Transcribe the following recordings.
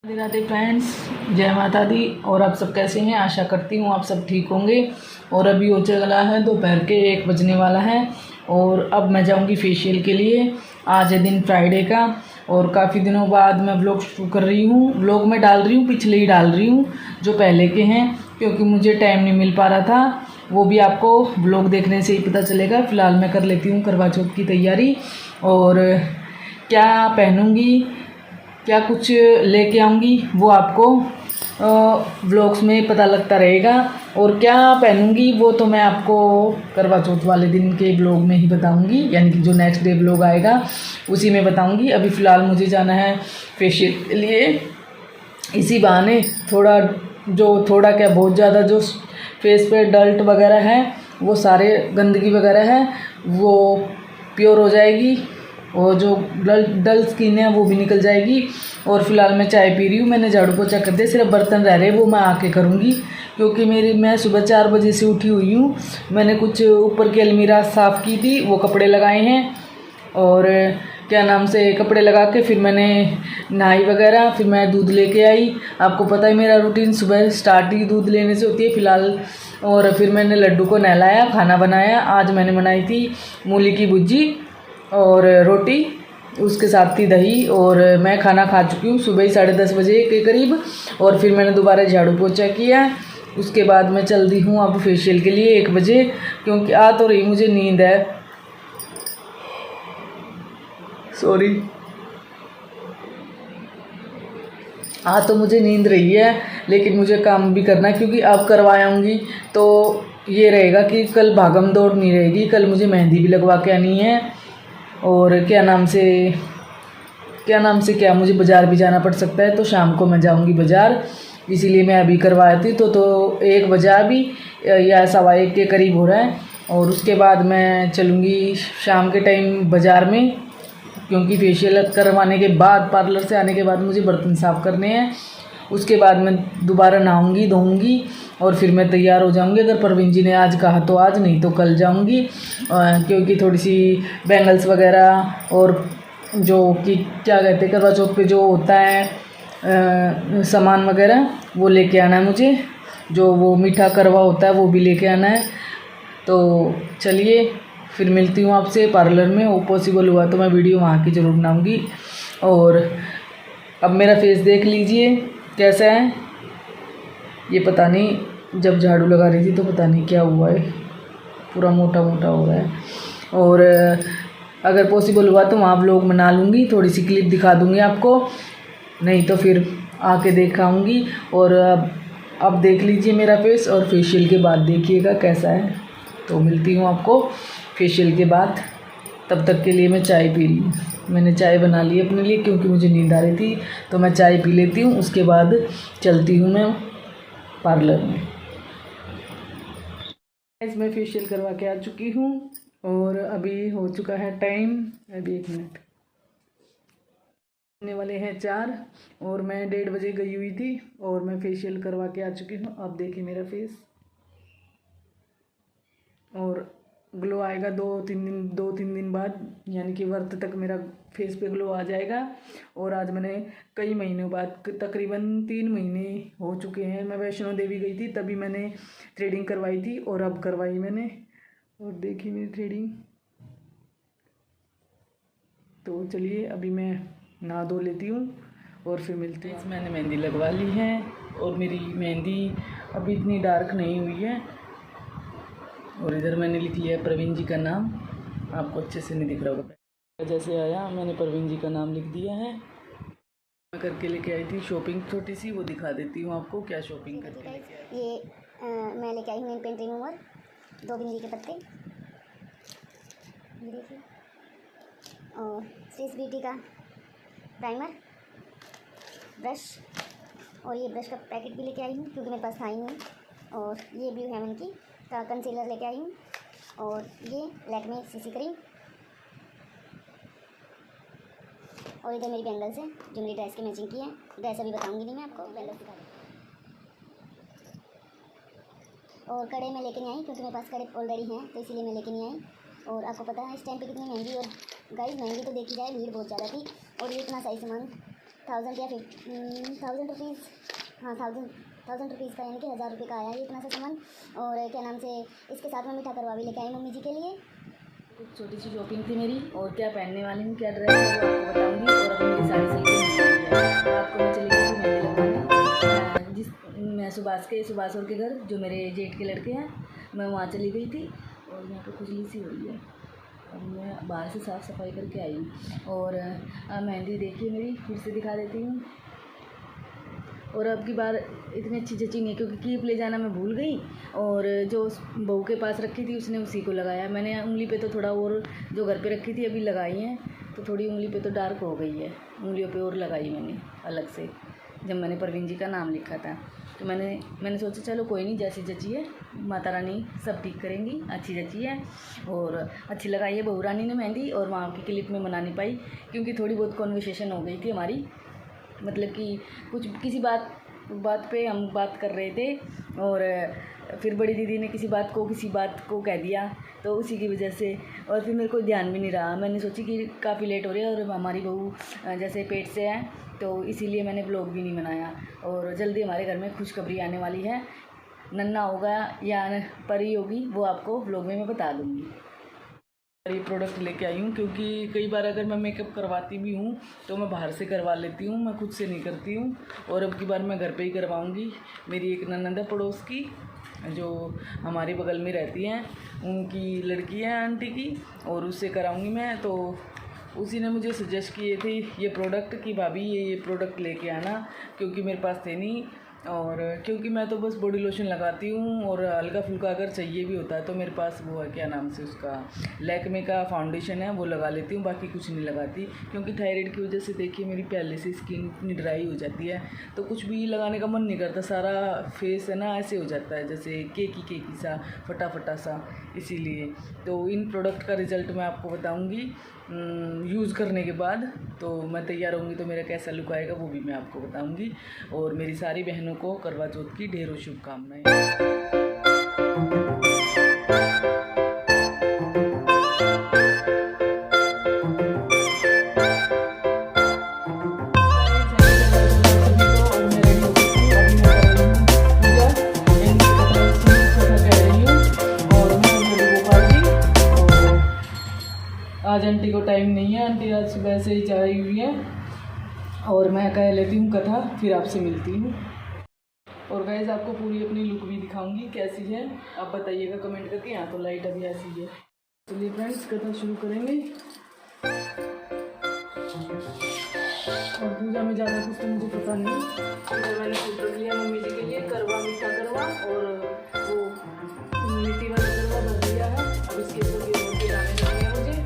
Radhe Radhe friends, जय माता दी। और आप सब कैसे हैं? आशा करती हूँ आप सब ठीक होंगे। और अभी हो चला है दोपहर के 1 बजने वाला है और अब मैं जाऊँगी फेशियल के लिए। आज है दिन फ्राइडे का और काफ़ी दिनों बाद मैं व्लॉग शुरू कर रही हूँ। व्लॉग मैं डाल रही हूँ, पिछले ही डाल रही हूँ जो पहले के हैं, क्योंकि मुझे टाइम नहीं मिल पा रहा था। वो भी आपको व्लॉग देखने से ही पता चलेगा। फ़िलहाल मैं कर लेती हूँ करवा चौथ की तैयारी और क्या पहनूँगी, क्या कुछ लेके आऊँगी वो आपको व्लॉग्स में पता लगता रहेगा। और क्या पहनूँगी वो तो मैं आपको करवा चौथ वाले दिन के व्लॉग में ही बताऊँगी, यानी कि जो नेक्स्ट डे व्लॉग आएगा उसी में बताऊँगी। अभी फ़िलहाल मुझे जाना है फेशियल के लिए। इसी बहाने थोड़ा क्या बहुत ज़्यादा जो फेस पे डल्ट वगैरह है, वो सारे गंदगी वगैरह है वो प्योर हो जाएगी और जो डल स्किन है वो भी निकल जाएगी। और फिलहाल मैं चाय पी रही हूँ। मैंने झाड़ू पोछा कर दिया, सिर्फ बर्तन रह रहे वो मैं आके करूँगी, क्योंकि मैं सुबह 4 बजे से उठी हुई हूँ। मैंने कुछ ऊपर की अलमीरा साफ़ की थी, वो कपड़े लगाए हैं और क्या नाम से कपड़े लगा के फिर मैंने नहाई वगैरह, फिर मैं दूध लेके आई। आपको पता है मेरा रूटीन सुबह स्टार्ट ही दूध लेने से होती है फ़िलहाल। और फिर मैंने लड्डू को नहलाया, खाना बनाया। आज मैंने बनाई थी मूली की भुजी और रोटी, उसके साथ थी दही। और मैं खाना खा चुकी हूँ सुबह ही 10:30 बजे के करीब। और फिर मैंने दोबारा झाड़ू पोछा किया। उसके बाद मैं चल दी हूँ अब फेशियल के लिए 1 बजे, क्योंकि आ तो रही मुझे नींद है। सॉरी, तो मुझे नींद रही है, लेकिन मुझे काम भी करना है, क्योंकि अब करवाऊँगी तो ये रहेगा कि कल भागम दौड़ नहीं रहेगी। कल मुझे मेहंदी भी लगवा के आनी है और क्या मुझे बाज़ार भी जाना पड़ सकता है, तो शाम को मैं जाऊंगी बाज़ार। इसीलिए मैं अभी करवाती तो 1 बजा भी या 1:15 के करीब हो रहा है। और उसके बाद मैं चलूँगी शाम के टाइम बाज़ार में, क्योंकि फेशियल करवाने के बाद, पार्लर से आने के बाद मुझे बर्तन साफ़ करने हैं। उसके बाद मैं दोबारा नहाऊंगी धोऊंगी और फिर मैं तैयार हो जाऊंगी। अगर परवीन जी ने आज कहा तो आज, नहीं तो कल जाऊंगी, क्योंकि थोड़ी सी बैंगल्स वगैरह और जो कि क्या कहते हैं करवा चौथ पे जो होता है सामान वगैरह वो लेके आना है मुझे। जो वो मीठा करवा होता है वो भी लेके आना है। तो चलिए फिर मिलती हूँ आपसे पार्लर में। वो पॉसिबल हुआ तो मैं वीडियो वहाँ की ज़रूर बनाऊँगी। और अब मेरा फेस देख लीजिए कैसा है। ये पता नहीं, जब झाड़ू लगा रही थी तो पता नहीं क्या हुआ है, पूरा मोटा मोटा हो रहा है। और अगर पॉसिबल हुआ तो वहाँ व्लॉग बना लूँगी, थोड़ी सी क्लिप दिखा दूँगी आपको, नहीं तो फिर आके दिखाऊँगी। और अब देख लीजिए मेरा फेस और फेशियल के बाद देखिएगा कैसा है। तो मिलती हूँ आपको फेशियल के बाद। तब तक के लिए मैं चाय पी रही हूँ। मैंने चाय बना ली अपने लिए, क्योंकि मुझे नींद आ रही थी, तो मैं चाय पी लेती हूँ। उसके बाद चलती हूँ मैं पार्लर में। मैं फेशियल करवा के आ चुकी हूँ और अभी हो चुका है टाइम, अभी 1 मिनट होने वाले हैं 4 और मैं 1:30 बजे गई हुई थी और मैं फेशियल करवा के आ चुकी हूँ। अब देखिए मेरा फेस, और ग्लो आएगा 2-3 दिन बाद, यानी कि व्रत तक मेरा फेस पे ग्लो आ जाएगा। और आज मैंने कई महीनों बाद, तकरीबन 3 महीने हो चुके हैं, मैं वैष्णो देवी गई थी तभी मैंने थ्रेडिंग करवाई थी और अब करवाई मैंने। और देखिए मेरी थ्रेडिंग। तो चलिए अभी मैं नहा धो लेती हूँ और फिर मिलती हूँ। मैंने मेहंदी लगवा ली है और मेरी मेहंदी अभी इतनी डार्क नहीं हुई है। और इधर मैंने लिख लिया है प्रवीण जी का नाम, आपको अच्छे से नहीं दिख रहा होगा। जैसे आया मैंने प्रवीण जी का नाम लिख दिया है। मैं करके लेके आई थी शॉपिंग छोटी सी, वो दिखा देती हूँ आपको क्या शॉपिंग करके लेके आई। ये मैं लेके आई हूँ नेल पेंट रिमूवर, 2 बिंदी के पत्ते, ये देखिए, और स्विस ब्यूटी का प्राइमर, ब्रश, और ये ब्रश का पैकेट भी लेके आई हूँ क्योंकि मेरे पास था ही नहीं। और ये ब्लू हेवन की का कंसीलर लेके आई हूँ, और ये लैक्मे सीसी क्रीम, और इधर मेरी बैंगल्स है जो मेरी ड्रेस की मैचिंग की है। ड्रेस अभी बताऊंगी नहीं मैं आपको, बैंगल्स दिखा दूँ। और कड़े मैं लेके नहीं आई क्योंकि मेरे पास कड़े ऑलरेडी हैं, तो इसीलिए मैं लेके नहीं आई। और आपको पता है इस टाइम पे कितनी महंगी, और गाइस महंगी तो देखी जाए भीड़ बहुत ज़्यादा थी, और ये इतना सही सामान 1000 या 1000 रुपीज़, हाँ 1000 रुपीज़ का, यानी कि 1000 रुपये का आया ये इतना सा सामान। और क्या नाम से इसके साथ में मीठा करवा भी लेके आई मम्मी जी के लिए। कुछ छोटी सी शॉपिंग थी मेरी, और क्या पहनने वाली हूँ, क्या ड्रेस है वो आपको बताऊँगी। और अभी मेरी साड़ी सिल गई है, रात को मैं चली गई थी मेहंदी लगवाने, मैं सुभाष और के घर, जो मेरे जेठ के लड़के हैं, मैं वहाँ चली गई थी। और यहाँ पे खुजली सी हो रही है, अब मैं बाहर से साफ़ सफाई करके आई हूँ। और मेहंदी देखिए मेरी, फिर से दिखा देती हूँ। और अब की बार इतनी अच्छी जची नहीं, क्योंकि क्लिप ले जाना मैं भूल गई, और जो उस बहू के पास रखी थी उसने उसी को लगाया। मैंने उंगली पे तो थोड़ा और जो घर पे रखी थी अभी लगाई हैं, तो थोड़ी उंगली पे तो डार्क हो गई है, उंगलियों पे और लगाई मैंने अलग से, जब मैंने परवीन जी का नाम लिखा था। तो मैंने सोचा चलो कोई नहीं, जैसी जची है माता रानी सब ठीक करेंगी, अच्छी जची है और अच्छी लगाई है बहू रानी ने मेहंदी। और वहाँ की क्लिप में मना नहीं पाई, क्योंकि थोड़ी बहुत कॉन्वर्सेशन हो गई थी हमारी, मतलब कि कुछ किसी बात पे हम बात कर रहे थे, और फिर बड़ी दीदी ने किसी बात को कह दिया, तो उसी की वजह से। और फिर मेरे को ध्यान भी नहीं रहा, मैंने सोची कि काफ़ी लेट हो रही है और हमारी बहू जैसे पेट से है, तो इसीलिए मैंने व्लॉग भी नहीं बनाया। और जल्दी हमारे घर में खुशखबरी आने वाली है, नन्ना होगा या परी होगी वो आपको व्लॉग में मैं बता दूँगी। ये प्रोडक्ट लेके आई हूँ, क्योंकि कई बार अगर मैं मेकअप करवाती भी हूँ तो मैं बाहर से करवा लेती हूँ, मैं खुद से नहीं करती हूँ। और अब की बार मैं घर पे ही करवाऊँगी। मेरी एक ननद है पड़ोस की, जो हमारे बगल में रहती हैं, उनकी लड़की है आंटी की, और उससे कराऊँगी मैं। तो उसी ने मुझे सजेस्ट किए थे ये प्रोडक्ट कि भाभी ये प्रोडक्ट लेके आना, क्योंकि मेरे पास थे नहीं। और क्योंकि मैं तो बस बॉडी लोशन लगाती हूँ, और हल्का फुल्का अगर चाहिए भी होता है तो मेरे पास वो है, क्या नाम से उसका, लैक्मे का फाउंडेशन है, वो लगा लेती हूँ, बाकी कुछ नहीं लगाती। क्योंकि थायराइड की वजह से देखिए मेरी पहले से स्किन इतनी ड्राई हो जाती है, तो कुछ भी लगाने का मन नहीं करता, सारा फेस है ना ऐसे हो जाता है जैसे केकी सा, फटा सा। इसीलिए तो इन प्रोडक्ट का रिज़ल्ट मैं आपको बताऊँगी यूज़ करने के बाद। तो मैं तैयार होंगी तो मेरा कैसा लुक आएगा वो भी मैं आपको बताऊंगी। और मेरी सारी बहनों को करवा चौथ की ढेरों शुभकामनाएं। आज आंटी को टाइम नहीं है, आंटी आज सुबह से ही आई हुई है, और मैं कह लेती हूँ कथा, फिर आपसे मिलती हूँ। और गाइस आपको पूरी अपनी लुक भी दिखाऊंगी कैसी है, आप बताइएगा कमेंट करके। यहाँ तो लाइट अभी ऐसी है। चलिए फ्रेंड्स कथा शुरू करेंगे। और पूजा में ज़्यादा कुछ तो मुझे पता नहीं, तो मैंने सूट रख लिया मम्मी जी के लिए, करवा मीठा करवा और वो मिट्टी वाला करवा भर दिया है। अब इसके ऊपर ये जाने लगे हैं मुझे।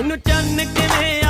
मैनू चन्न किवें